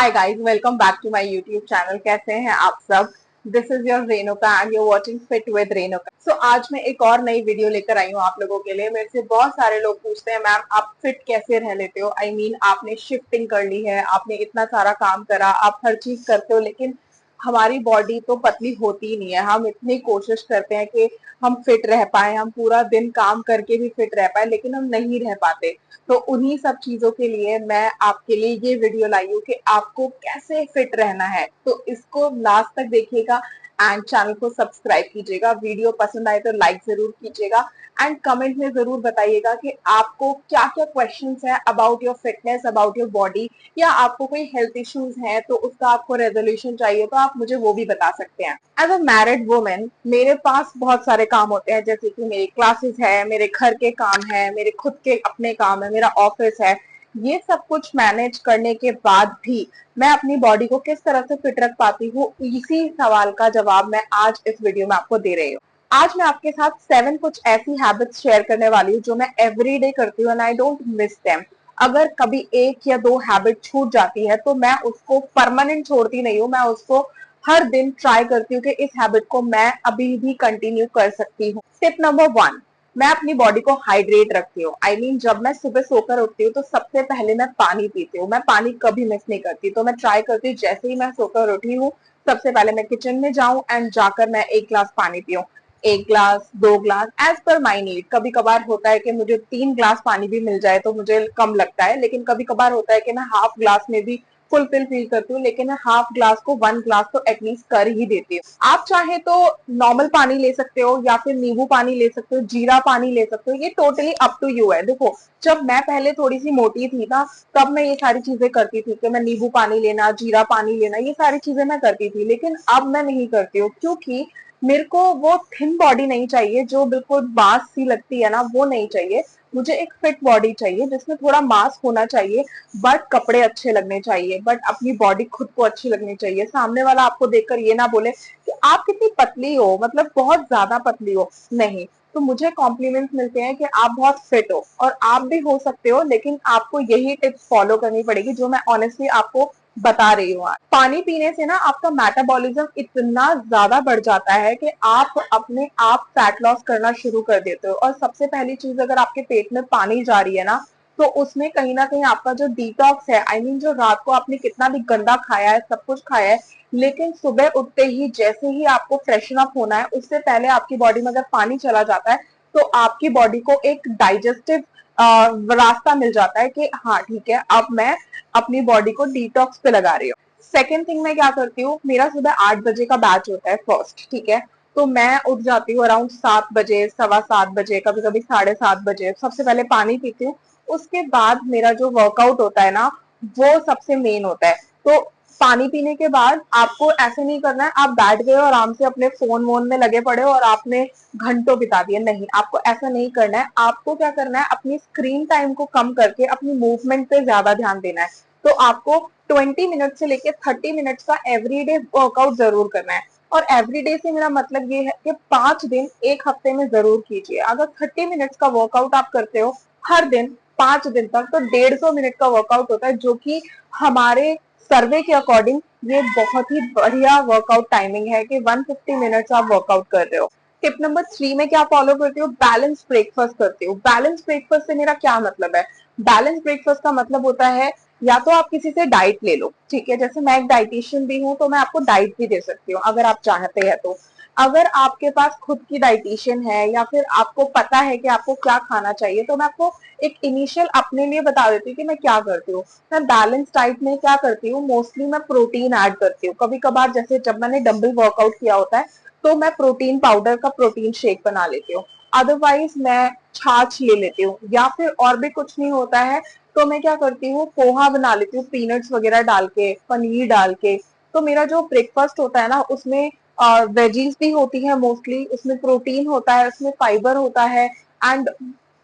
Hi guys, welcome back to my YouTube channel. कैसे हैं आप सब? This is your Renuka and you watching fit with Renuka. So आज मैं एक और नई वीडियो लेकर आई हूँ आप लोगों के लिए। मेरे से बहुत सारे लोग पूछते हैं, मैम आप फिट कैसे रह लेते हो? आई मीन आपने शिफ्टिंग कर ली है, आपने इतना सारा काम करा, आप हर चीज करते हो, लेकिन हमारी बॉडी तो पतली होती ही नहीं है। हम इतनी कोशिश करते हैं कि हम फिट रह पाए, हम पूरा दिन काम करके भी फिट रह पाए, लेकिन हम नहीं रह पाते। तो उन्हीं सब चीजों के लिए मैं आपके लिए ये वीडियो लाई हूँ कि आपको कैसे फिट रहना है। तो इसको लास्ट तक देखिएगा एंड चैनल को सब्सक्राइब कीजिएगा। वीडियो पसंद आए तो लाइक जरूर कीजिएगा एंड कमेंट में जरूर बताइएगा कि आपको क्या क्या क्वेश्चंस है about your fitness, about your body, या आपको कोई हेल्थ इश्यूज है तो उसका आपको रेजोल्यूशन चाहिए तो आप मुझे वो भी बता सकते हैं। एज अ मैरिड वुमेन मेरे पास बहुत सारे काम होते हैं, जैसे कि मेरी क्लासेस है, मेरे घर के काम है, मेरे खुद के अपने काम है, मेरा ऑफिस है। ये सब कुछ मैनेज करने के बाद भी मैं अपनी बॉडी को किस तरह से फिट रख पाती हूँ, इसी सवाल का जवाब मैं आज इस वीडियो में आपको दे रही हूँ। आज मैं आपके साथ 7 कुछ ऐसी हैबिट्स शेयर करने वाली हूँ जो मैं एवरी डे करती हूँ and I don't miss them. अगर कभी एक या दो हैबिट छूट जाती है तो मैं उसको परमानेंट छोड़ती नहीं हूँ, मैं उसको हर दिन ट्राई करती हूँ कि इस हैबिट को मैं अभी भी कंटिन्यू कर सकती हूँ। टिप नंबर 1, मैं अपनी बॉडी को हाइड्रेट रखती हूँ। आई मीन जब मैं सुबह सोकर उठती हूँ तो सबसे पहले मैं पानी पीती हूँ। मैं पानी कभी मिस नहीं करती। तो मैं ट्राई करती हूँ जैसे ही मैं सोकर उठी हूँ सबसे पहले मैं किचन में जाऊं एंड जाकर मैं 1 ग्लास पानी पीऊं। 1 ग्लास, 2 ग्लास, एज पर माई नीड। कभी कभार होता है कि मुझे 3 ग्लास पानी भी मिल जाए तो मुझे कम लगता है, लेकिन कभी कभार होता है कि मैं हाफ ग्लास में भी फुलफिल फील करती हूँ, लेकिन मैं हाफ ग्लास को 1 ग्लास तो एटलीस्ट कर ही देती हूँ। आप चाहे तो नॉर्मल पानी ले सकते हो या फिर नींबू पानी ले सकते हो, जीरा पानी ले सकते हो, ये टोटली अप टू यू है। देखो, जब मैं पहले थोड़ी सी मोटी थी ना, तब मैं ये सारी चीजें करती थी कि मैं नींबू पानी लेना, जीरा पानी लेना, ये सारी चीजें मैं करती थी, लेकिन अब मैं नहीं करती हूँ क्योंकि मेरे को वो थिन बॉडी नहीं चाहिए जो बिल्कुल बांस सी लगती है ना, वो नहीं चाहिए। मुझे एक फिट बॉडी चाहिए जिसमें थोड़ा मास होना चाहिए, बट कपड़े अच्छे लगने चाहिए, बट अपनी बॉडी खुद को अच्छी लगनी चाहिए। सामने वाला आपको देखकर ये ना बोले कि आप कितनी पतली हो, मतलब बहुत ज्यादा पतली हो। नहीं, तो मुझे कॉम्प्लीमेंट्स मिलते हैं कि आप बहुत फिट हो, और आप भी हो सकते हो, लेकिन आपको यही टिप्स फॉलो करनी पड़ेगी जो मैं ऑनेस्टली आपको बता रही हूँ। पानी पीने से ना आपका मेटाबॉलिज्म इतना ज्यादा बढ़ जाता है कि आप अपने आप फैट लॉस करना शुरू कर देते हो। और सबसे पहली चीज, अगर आपके पेट में पानी जा रही है ना, तो उसमें कहीं ना कहीं आपका जो डिटॉक्स है, आई मीन जो रात को आपने कितना भी गंदा खाया है, सब कुछ खाया है, लेकिन सुबह उठते ही जैसे ही आपको फ्रेशन अप होना है, उससे पहले आपकी बॉडी में अगर पानी चला जाता है तो आपकी बॉडी को एक डाइजेस्टिव रास्ता मिल जाता है कि हाँ ठीक है, अब मैं अपनी बॉडी को डिटॉक्स पे लगा रही हूँ। सेकेंड थिंग मैं क्या करती हूँ, मेरा सुबह 8 बजे का बैच होता है फर्स्ट, ठीक है। तो मैं उठ जाती हूँ अराउंड 7 बजे, 7:15 बजे, कभी कभी 7:30 बजे। सबसे पहले पानी पीती हूँ, उसके बाद मेरा जो वर्कआउट होता है ना, वो सबसे मेन होता है। तो पानी पीने के बाद आपको ऐसे नहीं करना है आप बैठ गए और आराम से अपने फोन वोन में लगे पड़े हो और आपने घंटों बिता दिए। नहीं, आपको ऐसा नहीं करना है। आपको क्या करना है, अपनी स्क्रीन टाइम को कम करके अपनी मूवमेंट पे ज्यादा ध्यान देना है। तो आपको 20 मिनट से लेके 30 मिनट्स का एवरीडे वर्कआउट जरूर करना है। और एवरीडे से मेरा मतलब ये है कि 5 दिन एक हफ्ते में जरूर कीजिए। अगर 30 मिनट्स का वर्कआउट आप करते हो हर दिन 5 दिन तक, तो 150 मिनट का वर्कआउट होता है, जो कि हमारे सर्वे के अकॉर्डिंग ये बहुत ही बढ़िया वर्कआउट टाइमिंग है कि 150 मिनट्स आप वर्कआउट कर रहे हो। टिप नंबर 3 में क्या फॉलो करती हूँ, बैलेंस ब्रेकफास्ट करती हूँ। बैलेंस ब्रेकफास्ट से मेरा क्या मतलब है? बैलेंस ब्रेकफास्ट का मतलब होता है, या तो आप किसी से डाइट ले लो, ठीक है, जैसे मैं एक डाइटिशियन भी हूँ तो मैं आपको डाइट भी दे सकती हूँ अगर आप चाहते हैं तो। अगर आपके पास खुद की डाइटिशियन है या फिर आपको पता है कि आपको क्या खाना चाहिए, तो मैं आपको एक इनिशियल अपने लिए बता देती हूँ कि मैं क्या करती हूँ। मैं बैलेंस डाइट में क्या करती हूँ, मोस्टली मैं प्रोटीन ऐड करती हूँ। कभी कभार जैसे जब मैंने डंबल वर्कआउट किया होता है तो मैं प्रोटीन पाउडर का प्रोटीन शेक बना लेती हूँ। अदरवाइज मैं छाछ ले लेती हूँ, या फिर और भी कुछ नहीं होता है तो मैं क्या करती हूँ, पोहा बना लेती हूँ पीनट्स वगैरह डाल के, पनीर डाल के। तो मेरा जो ब्रेकफास्ट होता है ना, उसमें वेजीज भी होती है मोस्टली, उसमें प्रोटीन होता है, उसमें फाइबर होता है, एंड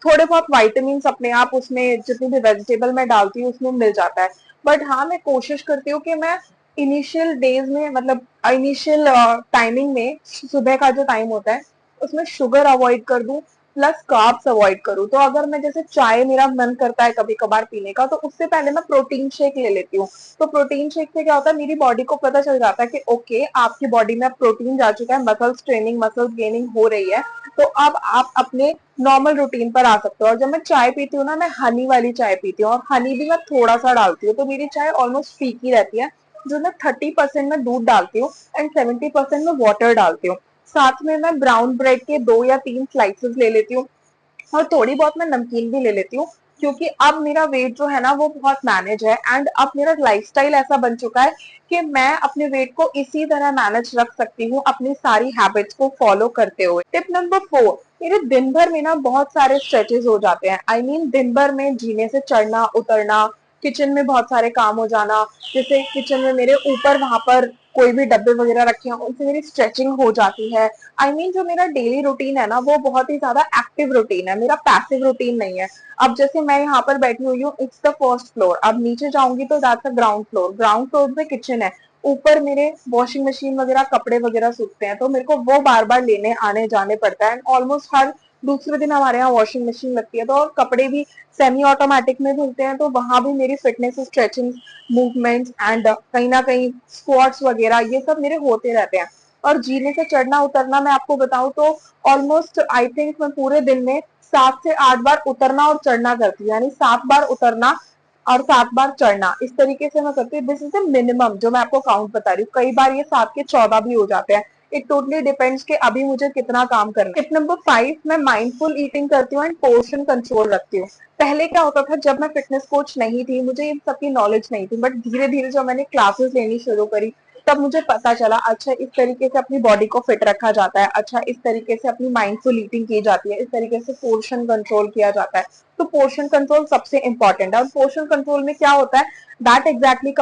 थोड़े बहुत वाइटामिन अपने आप उसमें जितनी भी वेजिटेबल मैं डालती हूँ उसमें मिल जाता है। बट हाँ, मैं कोशिश करती हूँ कि मैं इनिशियल डेज में, मतलब इनिशियल टाइमिंग में, सुबह का जो टाइम होता है उसमें शुगर अवॉइड कर दूं। प्लस कार्ब्स अवॉइड करूँ। तो अगर मैं जैसे चाय मेरा मन करता है कभी कभार पीने का, तो उससे पहले मैं प्रोटीन शेक ले लेती हूँ। तो प्रोटीन शेक से क्या होता है, मेरी बॉडी को पता चल जाता है कि ओके आपकी बॉडी में अब प्रोटीन जा चुका है, मसल्स ट्रेनिंग मसल्स गेनिंग हो रही है, तो अब आप अपने नॉर्मल रूटीन पर आ सकते हो। और जब मैं चाय पीती हूँ ना, मैं हनी वाली चाय पीती हूँ, और हनी भी मैं थोड़ा सा डालती हूँ, तो मेरी चाय ऑलमोस्ट फीकी रहती है। जो मैं 30% में दूध डालती हूँ एंड 70% में वाटर डालती हूँ। साथ में मैं ब्राउन ब्रेड के 2 या 3 स्लाइसेस ले लेती हूँ, और थोड़ी बहुत मैं नमकीन भी ले लेती हूँ, क्योंकि अब मेरा वेट जो है ना वो बहुत मैनेज है, एंड अब मेरा लाइफस्टाइल ऐसा बन चुका है कि मैं अपने वेट को इसी तरह मैनेज रख सकती हूँ अपनी सारी हैबिट्स को फॉलो करते हुए। टिप नंबर 4, मेरे दिन भर में ना बहुत सारे स्ट्रेचेस हो जाते हैं। आई मीन दिन भर में जीने से चढ़ना उतरना, किचन में बहुत सारे काम हो जाना, जैसे किचन में मेरे ऊपर वहां पर कोई भी डब्बे वगैरह रखे हैं उनसे मेरी स्ट्रेचिंग हो जाती है। आई मीन जो मेरा डेली रूटीन है ना वो बहुत ही ज्यादा एक्टिव रूटीन है, मेरा पैसिव रूटीन नहीं है। अब जैसे मैं यहाँ पर बैठी हुई हूँ, इट्स द फर्स्ट फ्लोर, अब नीचे जाऊंगी तो that's the ground floor, ground floor पे किचन है, ऊपर मेरे वॉशिंग मशीन वगैरह कपड़े वगैरह सूखते हैं, तो मेरे को वो बार बार लेने आने जाने पड़ता है। एंड ऑलमोस्ट हर दूसरे दिन हमारे यहाँ वॉशिंग मशीन लगती है, तो और कपड़े भी सेमी ऑटोमेटिक में धुलते हैं, तो वहां भी मेरी फिटनेस स्ट्रेचिंग मूवमेंट्स एंड कहीं ना कहीं स्क्वाट्स वगैरह ये सब मेरे होते रहते हैं। और जीने से चढ़ना उतरना मैं आपको बताऊं तो ऑलमोस्ट आई थिंक मैं पूरे दिन में 7 से 8 बार उतरना और चढ़ना करती हूँ, यानी 7 बार उतरना और 7 बार चढ़ना, इस तरीके से मैं करती हूँ। दिस इज द मिनिमम जो मैं आपको काउंट बता रही हूँ, कई बार ये 7 के 14 भी हो जाते हैं। इट टोटली डिपेंड्स कि अभी मुझे कितना काम करना है। टिप नंबर 5, मैं माइंडफुल ईटिंग करती हूँ एंड पोर्शन कंट्रोल रखती हूँ। पहले क्या होता था, जब मैं फिटनेस कोच नहीं थी, मुझे इन सबकी नॉलेज नहीं थी, बट धीरे धीरे जब मैंने क्लासेस लेनी शुरू करी, तब मुझे पता चला अच्छा इस तरीके से अपनी बॉडी को फिट रखा जाता है, अच्छा इस तरीके से अपनी माइंडफुल ईटिंग की जाती है, इस तरीके से पोर्शन कंट्रोल किया जाता है। तो पोर्शन कंट्रोल सबसे इंपॉर्टेंट है, और पोर्शन कंट्रोल में क्या होता है, that exactly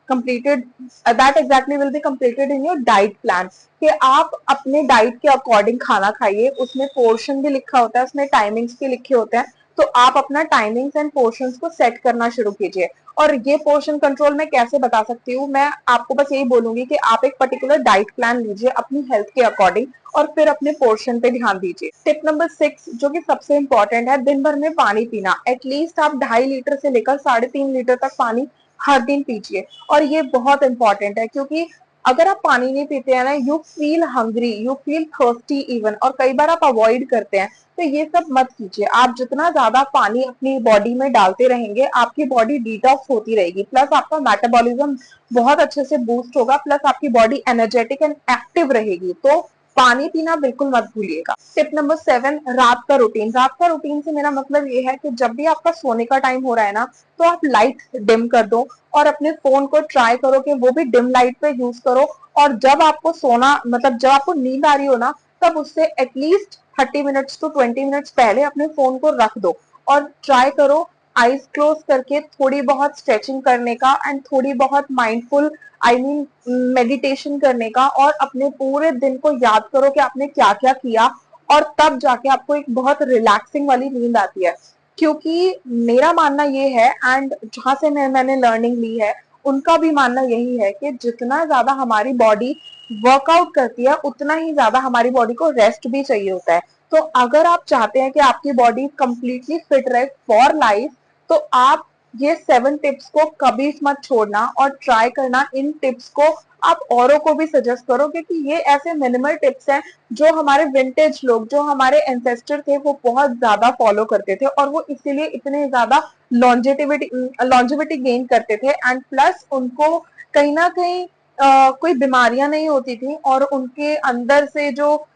completed that exactly will be completed in your diet plan, कि आप अपने डाइट के अकॉर्डिंग खाना खाइए। उसमें पोर्शन भी लिखा होता है, उसमें टाइमिंग्स भी लिखे होते हैं, तो आप अपना टाइमिंग्स एंड पोर्शंस को सेट करना शुरू कीजिए। और ये पोर्शन कंट्रोल मैं कैसे बता सकती हूँ, मैं आपको बस यही बोलूंगी कि आप एक पर्टिकुलर डाइट प्लान लीजिए अपनी हेल्थ के अकॉर्डिंग, और फिर अपने पोर्शन पे ध्यान दीजिए। टिप नंबर 6 जो कि सबसे इंपॉर्टेंट है, दिन भर में पानी पीना। एटलीस्ट आप 2.5 लीटर से लेकर 3.5 लीटर तक पानी हर दिन पीजिए। और ये बहुत इंपॉर्टेंट है, क्योंकि अगर आप पानी नहीं पीते हैं ना, you feel hungry, you feel thirsty even, और कई बार आप अवॉइड करते हैं, तो ये सब मत कीजिए। आप जितना ज्यादा पानी अपनी बॉडी में डालते रहेंगे, आपकी बॉडी डिटॉक्स होती रहेगी, प्लस आपका मेटाबॉलिज्म बहुत अच्छे से बूस्ट होगा, प्लस आपकी बॉडी एनर्जेटिक एंड एक्टिव रहेगी। तो पानी पीना बिल्कुल मत भूलिएगा। टिप नंबर 7, रात का रूटीन। रात का रूटीन से मेरा मतलब ये है कि जब भी आपका सोने का टाइम हो रहा है ना, तो आप लाइट डिम कर दो, और अपने फोन को ट्राई करो कि वो भी डिम लाइट पे यूज करो। और जब आपको सोना मतलब जब आपको नींद आ रही हो ना, तब उससे एटलीस्ट 30 मिनट्स टू 20 मिनट्स पहले अपने फोन को रख दो, और ट्राई करो आईज क्लोज करके थोड़ी बहुत स्ट्रेचिंग करने का, एंड थोड़ी बहुत माइंडफुल आई मीन मेडिटेशन करने का, और अपने पूरे दिन को याद करो कि आपने क्या क्या किया, और तब जाके आपको एक बहुत रिलैक्सिंग वाली नींद आती है। क्योंकि मेरा मानना ये है, एंड जहां से मैंने लर्निंग ली है, उनका भी मानना यही है कि जितना ज्यादा हमारी बॉडी वर्कआउट करती है, उतना ही ज्यादा हमारी बॉडी को रेस्ट भी चाहिए होता है। तो अगर आप चाहते हैं कि आपकी बॉडी कंप्लीटली फिट रहे फॉर लाइफ, तो आप ये 7 टिप्स को कभी मत छोड़ना, और ट्राई करना इन टिप्स को आप औरों को भी सजेस्ट करो, क्योंकि ये ऐसे मिनिमल टिप्स हैं जो हमारे विंटेज लोग, जो हमारे एंसेस्टर थे, वो बहुत ज्यादा फॉलो करते थे, और वो इसीलिए इतने ज्यादा लॉन्जेविटी गेन करते थे, एंड प्लस उनको कहीं ना कहीं कोई बीमारियां नहीं होती थी, और उनके अंदर से जो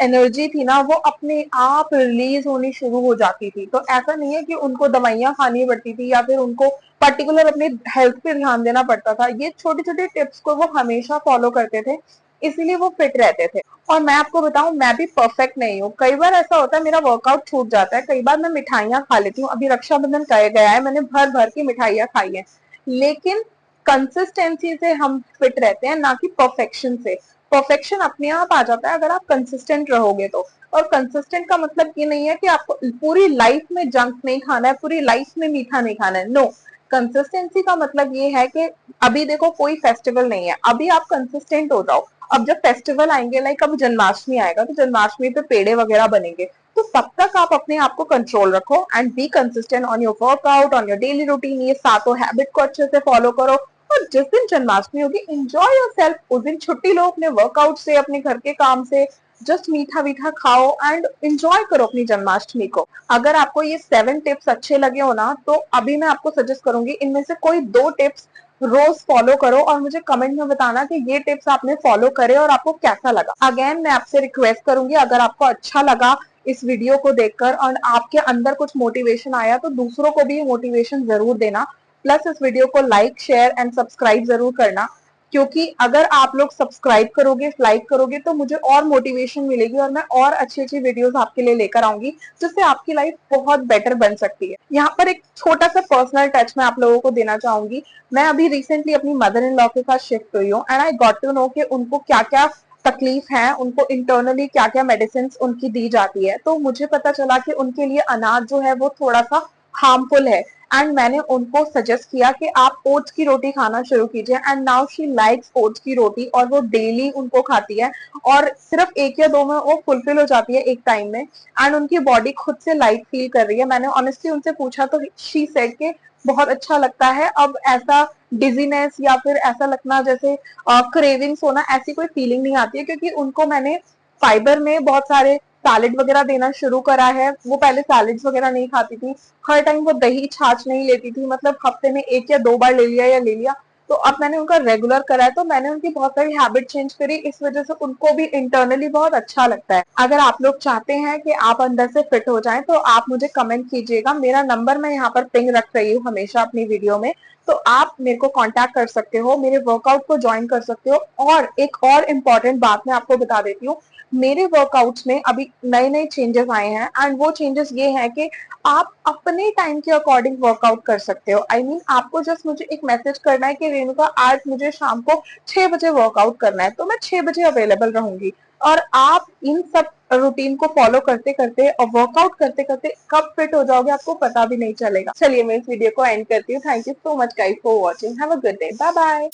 एनर्जी थी ना, वो अपने आप रिलीज होनी शुरू हो जाती थी। तो ऐसा नहीं है कि उनको दवाइयां खानी पड़ती थी, या फिर उनको पर्टिकुलर अपनी हेल्थ पे ध्यान देना पड़ता था। ये छोटी छोटी टिप्स को वो हमेशा फॉलो करते थे, इसीलिए वो फिट रहते थे। और मैं आपको बताऊं, मैं भी परफेक्ट नहीं हूँ, कई बार ऐसा होता है मेरा वर्कआउट छूट जाता है, कई बार मैं मिठाइयां खा लेती हूँ। अभी रक्षाबंधन गया है, मैंने भर भर की मिठाइयां खाई है, लेकिन कंसिस्टेंसी से हम फिट रहते हैं, ना कि परफेक्शन से। परफेक्शन अपने आप आ जाता है अगर आप कंसिस्टेंट रहोगे तो। और कंसिस्टेंट का मतलब ये नहीं है कि आपको पूरी लाइफ में जंक नहीं खाना है, पूरी लाइफ में मीठा नहीं खाना है, नो। कंसिस्टेंसी का मतलब ये है कि अभी देखो कोई फेस्टिवल नहीं है, अभी आप कंसिस्टेंट हो जाओ। अब जब फेस्टिवल आएंगे, लाइक अब जन्माष्टमी आएगा, तो जन्माष्टमी पे पेड़े वगैरह बनेंगे, तो तब तक आप अपने आप को कंट्रोल रखो and be consistent on your workout, on your daily routine. ये सातों हैबिट को अच्छे से फॉलो करो और जिस दिन जन्माष्टमी होगी एंजॉय योरसेल्फ। उस दिन छुट्टी लो अपने वर्कआउट से, अपने घर के काम से, जस्ट मीठा मीठा खाओ एंड एंजॉय करो अपनी जन्माष्टमी को। अगर आपको ये 7 टिप्स अच्छे लगे हो ना, तो अभी मैं आपको सजेस्ट करूंगी इनमें से कोई 2 टिप्स रोज फॉलो करो और मुझे कमेंट में बताना कि ये टिप्स आपने फॉलो करे और आपको कैसा लगा। अगेन मैं आपसे रिक्वेस्ट करूंगी, अगर आपको अच्छा लगा इस वीडियो को देखकर और आपके अंदर कुछ मोटिवेशन आया तो दूसरों को भी मोटिवेशन जरूर देना। प्लस इस वीडियो को लाइक, शेयर एंड सब्सक्राइब जरूर करना, क्योंकि अगर आप लोग सब्सक्राइब करोगे, लाइक करोगे तो मुझे और मोटिवेशन मिलेगी और मैं और अच्छी अच्छी वीडियोस आपके लिए लेकर आऊंगी जिससे आपकी लाइफ बहुत बेटर बन सकती है। यहाँ पर एक छोटा सा पर्सनल टच मैं आप लोगों को देना चाहूंगी। मैं अभी रिसेंटली अपनी मदर इन लॉ के साथ शिफ्ट हुई हूँ and I got to know कि उनको क्या क्या तकलीफ है, उनको इंटरनली क्या क्या मेडिसिन उनकी दी जाती है। तो मुझे पता चला कि उनके लिए अनाज जो है वो थोड़ा सा हार्मफुल है एंड मैंने उनको सजेस्ट किया कि आप ओट्स की रोटी खाना शुरू कीजिए and now she likes oats की रोटी और वो डेली उनको खाती है और सिर्फ 1 या 2 में वो फुलफिल हो जाती है एक टाइम में एंड उनकी बॉडी खुद से लाइट फील कर रही है। मैंने ऑनेस्टली उनसे पूछा तो शी सेड के बहुत अच्छा लगता है, अब ऐसा डिजीनेस या फिर ऐसा लगना जैसे क्रेविंग्स होना ऐसी कोई फीलिंग नहीं आती है, क्योंकि उनको मैंने फाइबर में बहुत सारे सैलेड वगैरह देना शुरू करा है। वो पहले सैलेड्स वगैरह नहीं खाती थी, हर टाइम वो दही छाछ नहीं लेती थी, मतलब हफ्ते में 1 या 2 बार ले लिया। तो अब मैंने उनका रेगुलर करा है, तो मैंने उनकी बहुत सारी हैबिट चेंज करी, इस वजह से उनको भी इंटरनली बहुत अच्छा लगता है। अगर आप लोग चाहते हैं कि आप अंदर से फिट हो जाएं तो आप मुझे कमेंट कीजिएगा। मेरा नंबर मैं यहाँ पर पिंग रख रही हूँ हमेशा अपनी वीडियो में, तो आप मेरे को कांटेक्ट कर सकते हो, मेरे वर्कआउट को ज्वाइन कर सकते हो। और एक और इम्पॉर्टेंट बात मैं आपको बता देती हूँ, मेरे वर्कआउट्स में अभी नए नए चेंजेस आए हैं एंड वो चेंजेस ये हैं कि आप अपने टाइम के अकॉर्डिंग वर्कआउट कर सकते हो। आई मीन आपको जस्ट मुझे एक मैसेज करना है कि रेणुका आज मुझे शाम को 6 बजे वर्कआउट करना है, तो मैं 6 बजे अवेलेबल रहूंगी और आप इन सब रूटीन को फॉलो करते करते और वर्कआउट करते करते कब फिट हो जाओगे आपको पता भी नहीं चलेगा। चलिए मैं इस वीडियो को एंड करती हूँ। Thank you so much guys for watching. Have a good day. Bye bye.